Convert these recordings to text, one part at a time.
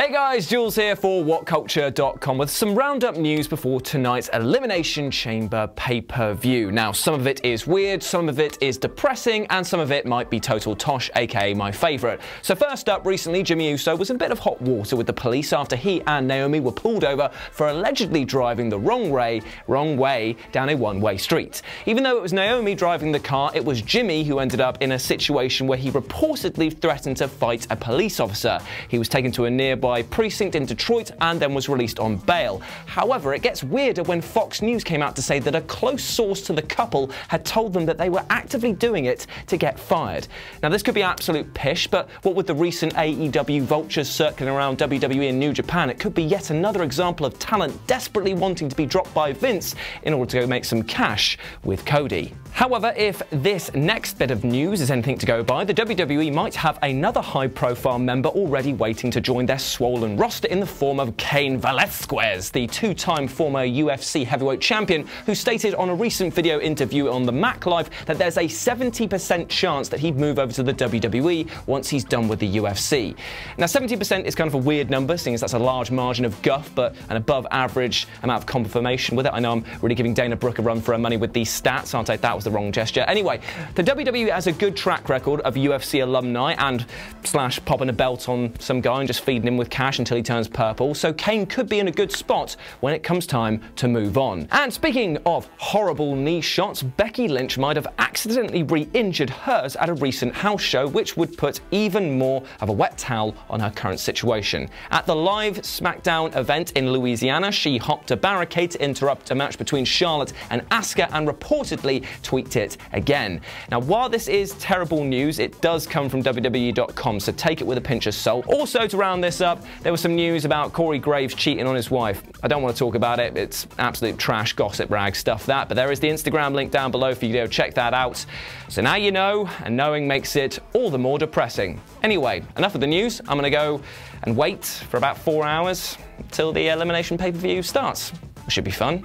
Hey guys, Jules here for WhatCulture.com with some roundup news before tonight's Elimination Chamber pay-per-view. Now, some of it is weird, some of it is depressing, and some of it might be total tosh, aka my favourite. So first up, recently Jimmy Uso was in a bit of hot water with the police after he and Naomi were pulled over for allegedly driving the wrong way down a one-way street. Even though it was Naomi driving the car, it was Jimmy who ended up in a situation where he reportedly threatened to fight a police officer. He was taken to a nearby precinct in Detroit and then was released on bail. However, it gets weirder when Fox News came out to say that a close source to the couple had told them that they were actively doing it to get fired. Now, this could be absolute pish, but what with the recent AEW vultures circling around WWE and New Japan, it could be yet another example of talent desperately wanting to be dropped by Vince in order to go make some cash with Cody. However, if this next bit of news is anything to go by, the WWE might have another high-profile member already waiting to join their swollen roster in the form of Cain Velasquez, the two-time former UFC heavyweight champion, who stated on a recent video interview on the Mac Live that there's a 70% chance that he'd move over to the WWE once he's done with the UFC. Now, 70% is kind of a weird number, seeing as that's a large margin of guff, but an above-average amount of confirmation with it. I know I'm really giving Dana Brooke a run for her money with these stats, aren't I? That was the wrong gesture. Anyway, the WWE has a good track record of UFC alumni and / popping a belt on some guy and just feeding him with cash until he turns purple, so Cain could be in a good spot when it comes time to move on. And speaking of horrible knee shots, Becky Lynch might have accidentally re-injured hers at a recent house show, which would put even more of a wet towel on her current situation. At the live SmackDown event in Louisiana, she hopped a barricade to interrupt a match between Charlotte and Asuka and reportedly tweaked it again. Now, while this is terrible news, it does come from WWE.com, so take it with a pinch of salt. Also, to round this up, there was some news about Corey Graves cheating on his wife. I don't want to talk about it, it's absolute trash, gossip rag stuff that, but there is the Instagram link down below for you to go check that out. So now you know, and knowing makes it all the more depressing. Anyway, enough of the news. I'm gonna go and wait for about 4 hours till the Elimination pay-per-view starts. It should be fun.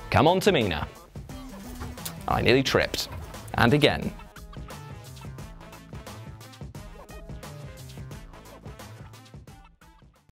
Come on, Tamina. I nearly tripped. And again.